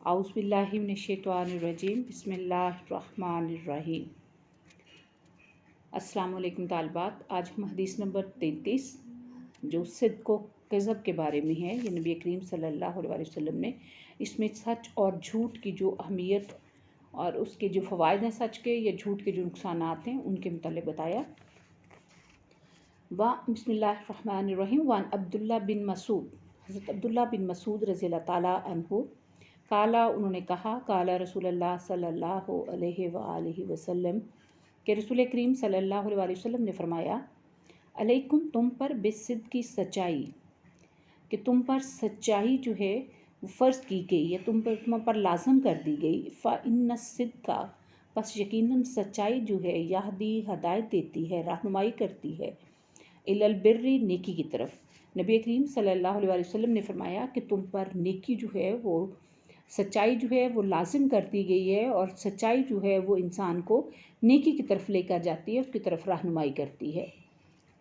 اعوذ باللہ من الشیطان الرجیم، بسم اللہ الرحمن الرحیم۔ السلام علیکم طالبات۔ آج ہم حدیث نمبر 33 جو صدق و کذب کے بارے میں ہے، یہ نبی کریم صلی اللہ علیہ وسلم نے اس میں سچ اور جھوٹ کی جو اہمیت اور اس کے جو فوائد ہیں سچ کے یا جھوٹ کے جو نقصانات ہیں ان کے متعلق بتایا۔ بسم اللہ الرحمن الرحیم۔ وان عبداللہ بن مسعود، حضرت عبداللہ بن مسعود رضی اللہ تعالیٰ عنہ قالا، انہوں نے کہا، قالا رسول اللہ صلی اللہ علیہ وآلہ وسلم، کہ رسول کریم صلی اللہ علیہ وسلم نے فرمایا، علیکم، تم پر بالصدق کی سچائی، کہ تم پر سچائی جو ہے وہ فرض کی گئی یا تم پر لازم کر دی گئی۔ فإن الصدق، پس یقیناً سچائی جو ہے، یہدی، ہدایت دیتی ہے، رہنمائی کرتی ہے، الی البر، نیکی کی طرف۔ نبی کریم صلی اللہ علیہ وسلم نے فرمایا کہ تم پر نیکی جو ہے وہ سچائی جو ہے وہ لازم کر دی گئی ہے، اور سچائی جو ہے وہ انسان کو نیکی کی طرف لے کر جاتی ہے، اس کی طرف رہنمائی کرتی ہے۔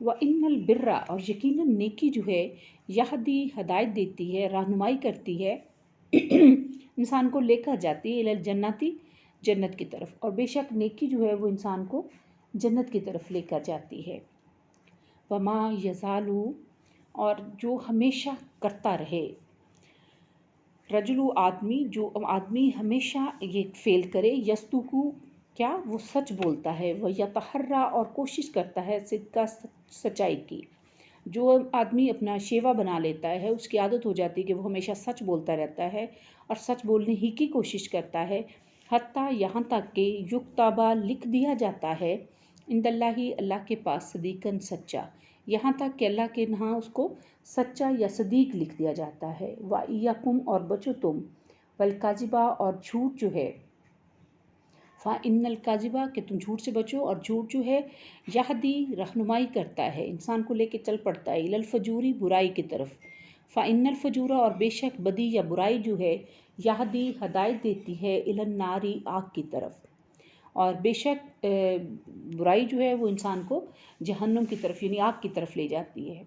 وَإِنَّ الْبِرَّ، اور یقیناً نیکی جو ہے، یہدی، ہدایت دیتی ہے، رہنمائی کرتی ہے، انسان کو لے کر جاتی ہے، الی الجنتی، جنت کی طرف، اور بے شک نیکی جو ہے وہ انسان کو جنت کی طرف لے کر جاتی ہے۔ وَمَا يَزَالُ، اور جو ہمیشہ کرتا رہے، رجلو، آدمی، جو آدمی ہمیشہ یہ فعل کرے، یستوکو، کیا وہ سچ بولتا ہے، وہ یتحرا، اور کوشش کرتا ہے، صدق، سچائی کی۔ جو آدمی اپنا شیوا بنا لیتا ہے، اس کی عادت ہو جاتی ہے کہ وہ ہمیشہ سچ بولتا رہتا ہے اور سچ بولنے ہی کی کوشش کرتا ہے، حتیٰ، یہاں تک کہ یکتبا، لکھ دیا جاتا ہے، عند اللہ، اللہ کے پاس، صدیقاً، سچا، یہاں تک کہ اللہ کے یہاں اس کو سچا یا صدیق لکھ دیا جاتا ہے۔ وَإِيَّكُمْ، اور بچو تم، وَالْكَذِبَ، اور جھوٹ جو ہے، فَإِنَّ الْكَذِبَ، کہ تم جھوٹ سے بچو، اور جھوٹ جو ہے، یہدی، رہنمائی کرتا ہے، انسان کو لے کے چل پڑتا ہے، الی الفجور، برائی کی طرف۔ فَإِنَّ الْفُجُورَ، اور بے شک بدی یا برائی جو ہے، یہدی، ہدایت دیتی ہے، الی النار، آگ کی طرف، اور بے شک برائی جو ہے وہ انسان کو جہنم کی طرف یعنی آگ کی طرف لے جاتی ہے۔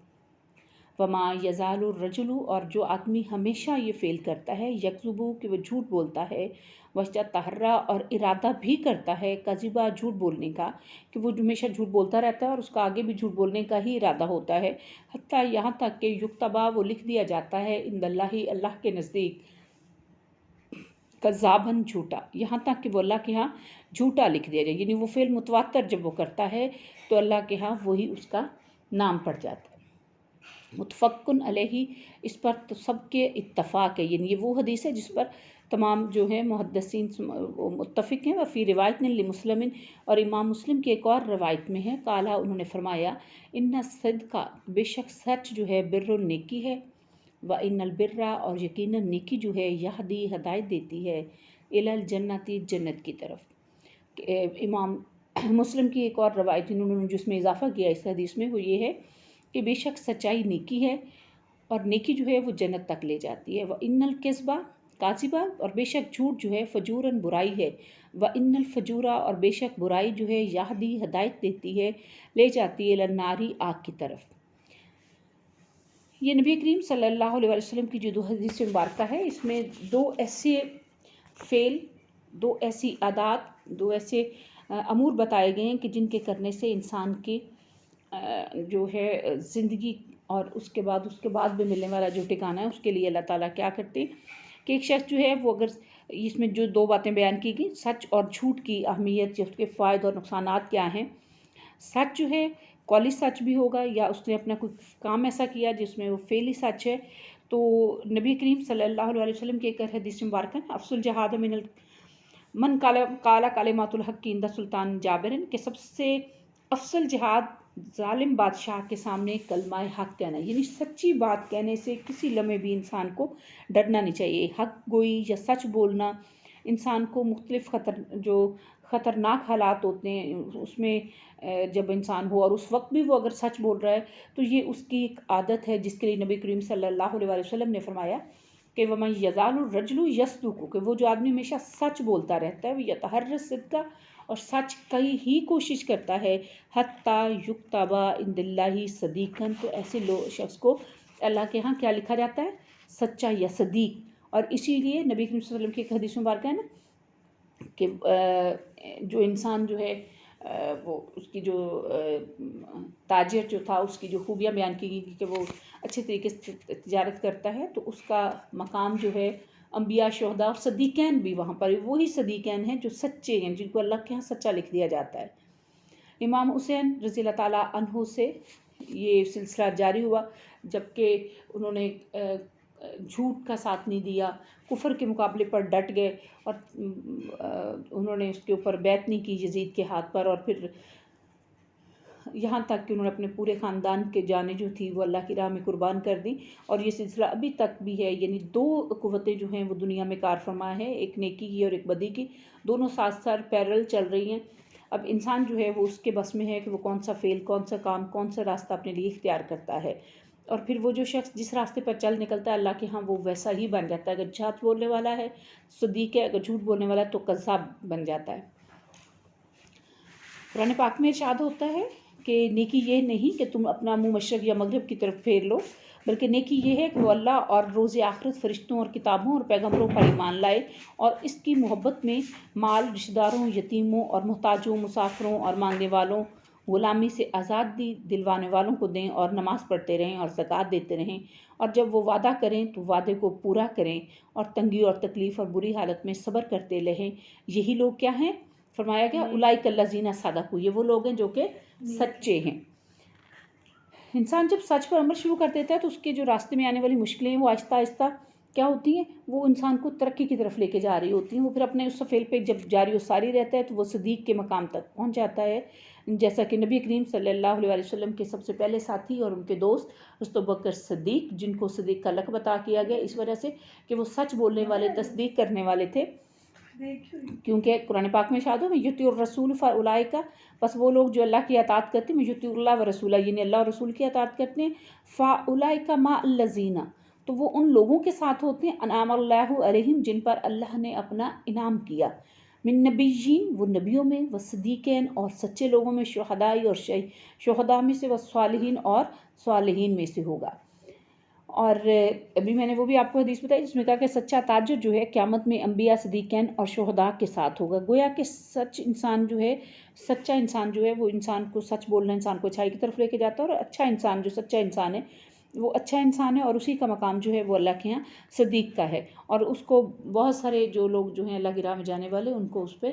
وما یزال الرجل، اور جو آدمی ہمیشہ یہ فعل کرتا ہے، یکذبو، کہ وہ جھوٹ بولتا ہے، ویتحرا، اور ارادہ بھی کرتا ہے، کذبا، جھوٹ بولنے کا، کہ وہ ہمیشہ جھوٹ بولتا رہتا ہے اور اس کا آگے بھی جھوٹ بولنے کا ہی ارادہ ہوتا ہے، حتیٰ، یہاں تک کہ یکتبا، وہ لکھ دیا جاتا ہے، عند اللہ، اللہ کے نزدیک، کذاباً، جھوٹا، یہاں تک کہ وہ اللہ کے ہاں جھوٹا لکھ دیا جائے، یعنی وہ فعل متواتر جب وہ کرتا ہے تو اللہ کے ہاں وہی اس کا نام پڑ جاتا ہے۔ متفقن علیہ، اس پر تو سب کے اتفاق ہے، یعنی یہ وہ حدیث ہے جس پر تمام جو ہے محدثین متفق ہیں۔ وفی روایت لمسلم، اور امام مسلم کی ایک اور روایت میں ہے، قالا، انہوں نے فرمایا، ان الصدق، بے شک سچ جو ہے، بر، نیکی ہے، وان البر، اور یقیناً نیکی جو ہے، یہدی، ہدایت دیتی ہے، الی الجنتی، جنت کی طرف۔ امام مسلم کی ایک اور روایت انہوں نے جس میں اضافہ کیا اس حدیث میں وہ یہ ہے کہ بے شک سچائی نیکی ہے، اور نیکی جو ہے وہ جنت تک لے جاتی ہے۔ وَإِنَّ الْكِذْبَ، کاذبہ، اور بے شک جھوٹ جو ہے، فجوراً، برائی ہے، وَإِنَّ الْفُجُورَ، اور بے شک برائی جو ہے، یہدی، ہدایت دیتی ہے، لے جاتی ہے، الی النار، آگ کی طرف۔ یہ نبی کریم صلی اللہ علیہ وسلم کی جو دو حدیث مبارکہ ہے، اس میں دو ایسے فعل، دو ایسی عادات، دو ایسے امور بتائے گئے ہیں کہ جن کے کرنے سے انسان کی جو ہے زندگی اور اس کے بعد بھی ملنے والا جو ٹھکانہ ہے اس کے لیے اللہ تعالیٰ کیا کرتے ہیں کہ ایک شخص جو ہے وہ اگر اس میں جو دو باتیں بیان کی گئی، سچ اور جھوٹ کی اہمیت یا اس کے فائدے اور نقصانات کیا ہیں۔ سچ جو ہے قولی سچ بھی ہوگا، یا اس نے اپنا کوئی کام ایسا کیا جس میں وہ فعلی سچ ہے، تو نبی کریم صلی اللہ علیہ وسلم کی ایک حدیث مبارکہ افضل جہاد من قال کلمات الحق عند سلطان جابر، کہ سب سے افضل جہاد ظالم بادشاہ کے سامنے کلمہ حق کہنا، یعنی سچی بات کہنے سے کسی لمحے بھی انسان کو ڈرنا نہیں چاہیے۔ حق گوئی یا سچ بولنا انسان کو مختلف خطرناک حالات ہوتے ہیں اس میں جب انسان ہو، اور اس وقت بھی وہ اگر سچ بول رہا ہے تو یہ اس کی ایک عادت ہے جس کے لیے نبی کریم صلی اللہ علیہ وسلم نے فرمایا کہ وَمَن يَزَالُ الرَّجُلُ يَصْدُقُ، کہ وہ جو آدمی ہمیشہ سچ بولتا رہتا ہے، وہ یتحرى الصدق، اور سچ کی ہی کوشش کرتا ہے، حتیٰ یکتب عند اللہ صدیقاً، تو ایسے شخص کو اللہ کے ہاں کیا لکھا جاتا ہے، سچا یا صدیق، اور اسی لیے نبی کریم صلی اللہ علیہ وسلم کی ایک حدیث مبارکہ ہے نا کہ جو انسان جو ہے وہ اس کی جو تاجر جو تھا اس کی جو خوبیاں بیان کی گئی کہ وہ اچھے طریقے سے تجارت کرتا ہے، تو اس کا مقام جو ہے انبیاء، شہداء اور صدیقین بھی وہاں پر، وہی صدیقین ہیں جو سچے ہیں، جن کو اللہ کے ہاں سچا لکھ دیا جاتا ہے۔ امام حسین رضی اللہ تعالیٰ عنہ سے یہ سلسلہ جاری ہوا، جبکہ انہوں نے جھوٹ کا ساتھ نہیں دیا، کفر کے مقابلے پر ڈٹ گئے، اور انہوں نے اس کے اوپر بیعت نہیں کی یزید کے ہاتھ پر، اور پھر یہاں تک کہ انہوں نے اپنے پورے خاندان کے جانیں جو تھی وہ اللہ کی راہ میں قربان کر دی، اور یہ سلسلہ ابھی تک بھی ہے۔ یعنی دو قوتیں جو ہیں وہ دنیا میں کار فرما ہے، ایک نیکی کی اور ایک بدی کی، دونوں ساتھ ساتھ پیرل چل رہی ہیں۔ اب انسان جو ہے وہ اس کے بس میں ہے کہ وہ کون سا فعل، کون سا کام، کون سا راستہ اپنے لیے اختیار کرتا ہے، اور پھر وہ جو شخص جس راستے پر چل نکلتا ہے اللہ کے ہاں وہ ویسا ہی بن جاتا ہے۔ اگر سچ بولنے والا ہے صدیق ہے، اگر جھوٹ بولنے والا ہے تو کذاب بن جاتا ہے۔ قرآن پاک میں ارشاد ہوتا ہے کہ نیکی یہ نہیں کہ تم اپنا منہ مشرق یا مغرب کی طرف پھیر لو، بلکہ نیکی یہ ہے کہ وہ اللہ اور روز آخرت، فرشتوں اور کتابوں اور پیغمبروں پر ایمان لائے، اور اس کی محبت میں مال رشتہ داروں، یتیموں اور محتاجوں، مسافروں اور مانگنے والوں، غلامی سے آزادی دلوانے والوں کو دیں، اور نماز پڑھتے رہیں اور زکوٰۃ دیتے رہیں، اور جب وہ وعدہ کریں تو وعدے کو پورا کریں، اور تنگی اور تکلیف اور بری حالت میں صبر کرتے رہیں۔ یہی لوگ کیا ہیں؟ فرمایا گیا اولئک الذین صدقوا، یہ وہ لوگ ہیں جو کہ سچے ہیں۔ انسان جب سچ پر عمل شروع کر دیتا ہے تو اس کے جو راستے میں آنے والی مشکلیں ہیں وہ آہستہ آہستہ کیا ہوتی ہیں؟ وہ انسان کو ترقی کی طرف لے کے جا رہی ہوتی ہیں۔ وہ پھر اپنے اس فعل پہ جب جاری و ساری رہتا ہے تو وہ صدیق کے مقام تک پہنچ جاتا ہے، جیسا کہ نبی کریم صلی اللہ علیہ وسلم کے سب سے پہلے ساتھی اور ان کے دوست حضرت ابوبکر صدیق، جن کو صدیق کا لقب عطا کیا گیا اس وجہ سے کہ وہ سچ بولنے والے، تصدیق کرنے والے تھے، کیونکہ قرآن پاک میں ارشاد ہے یطیع الرسول فاولئک، بس وہ لوگ جو اللہ کی اطاعت کرتے ہیں، یطیع اللہ و رسولہ، یعنی اللہ اور رسول کی اطاعت کرتے ہیں، فاولئک مع الذین، تو وہ ان لوگوں کے ساتھ ہوتے ہیں انعم اللہ علیہم، جن پر اللہ نے اپنا انعام کیا، من نبیین، وہ نبیوں میں، والصدیقین اور سچے لوگوں میں، شہداء اور شہداء میں سے، والصالحین اور صالحین میں سے ہوگا۔ اور ابھی میں نے وہ بھی آپ کو حدیث بتائی جس میں کہا کہ سچا تاجر جو ہے قیامت میں انبیاء، صدیقین اور شہداء کے ساتھ ہوگا۔ گویا کہ سچا انسان جو ہے وہ انسان کو سچ بولنا انسان کو اچھائی کی طرف لے کے جاتا ہے، اور اچھا انسان جو سچا انسان ہے وہ اچھا انسان ہے، اور اسی کا مقام جو ہے وہ اللہ کے یہاں صدیق کا ہے، اور اس کو بہت سارے جو لوگ جو ہیں اللہ کی راہ میں جانے والے ان کو اس پہ،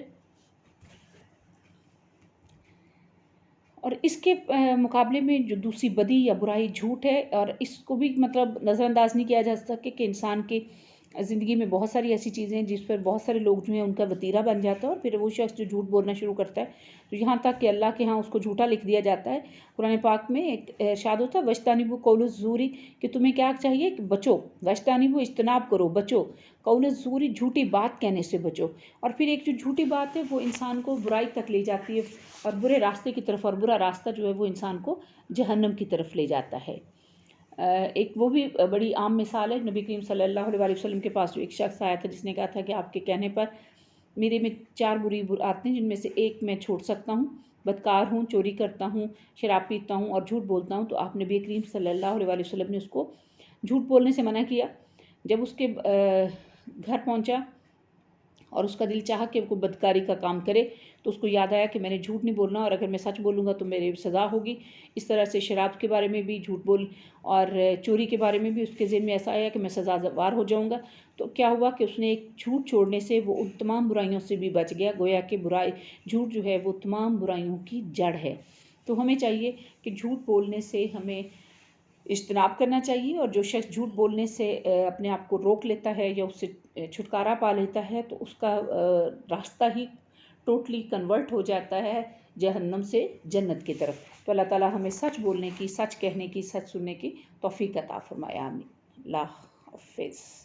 اور اس کے مقابلے میں جو دوسری بدی یا برائی جھوٹ ہے، اور اس کو بھی مطلب نظر انداز نہیں کیا جا سکتا کہ انسان کی زندگی میں بہت ساری ایسی چیزیں ہیں جس پر بہت سارے لوگ جو ہیں ان کا وتیرہ بن جاتا ہے، اور پھر وہ شخص جو جھوٹ بولنا شروع کرتا ہے تو یہاں تک کہ اللہ کے ہاں اس کو جھوٹا لکھ دیا جاتا ہے۔ قرآن پاک میں ایک ارشاد ہوتا ہے وَاجْتَنِبُوا قَوْلَ الزُّورِ، کہ تمہیں کیا چاہیے کہ بچو، وَاجْتَنِبُوا اجتناب کرو، بچو، قول الزوری جھوٹی بات کہنے سے بچو، اور پھر ایک جو جھوٹی بات ہے وہ انسان کو برائی تک لے جاتی ہے، اور برے راستے کی طرف، اور برا راستہ جو ہے وہ انسان کو جہنم کی طرف لے جاتا ہے۔ ایک وہ بھی بڑی عام مثال ہے، نبی کریم صلی اللہ علیہ وسلم کے پاس جو ایک شخص آیا تھا جس نے کہا تھا کہ آپ کے کہنے پر میرے میں 4 بری عادتیں جن میں سے ایک میں چھوڑ سکتا ہوں، بدکار ہوں، چوری کرتا ہوں، شراب پیتا ہوں اور جھوٹ بولتا ہوں، تو آپ نبی کریم صلی اللہ علیہ وسلم نے اس کو جھوٹ بولنے سے منع کیا۔ جب اس کے گھر پہنچا اور اس کا دل چاہا کہ وہ کوئی بدکاری کا کام کرے تو اس کو یاد آیا کہ میں نے جھوٹ نہیں بولنا، اور اگر میں سچ بولوں گا تو میرے سزا ہوگی۔ اس طرح سے شراب کے بارے میں بھی جھوٹ بول، اور چوری کے بارے میں بھی اس کے ذہن میں ایسا آیا کہ میں سزاوار ہو جاؤں گا، تو کیا ہوا کہ اس نے ایک جھوٹ چھوڑنے سے وہ ان تمام برائیوں سے بھی بچ گیا۔ گویا کہ جھوٹ جو ہے وہ تمام برائیوں کی جڑ ہے۔ تو ہمیں چاہیے کہ جھوٹ بولنے سے ہمیں اجتناب کرنا چاہیے، اور جو شخص جھوٹ بولنے سے اپنے آپ کو روک لیتا ہے یا اس سے چھٹکارا پا لیتا ہے تو اس کا راستہ ہی ٹوٹلی کنورٹ ہو جاتا ہے جہنم سے جنت کی طرف۔ تو اللہ تعالیٰ ہمیں سچ بولنے کی، سچ کہنے کی، سچ سننے کی توفیق عطا فرمائے، آمین۔ اللہ حافظ۔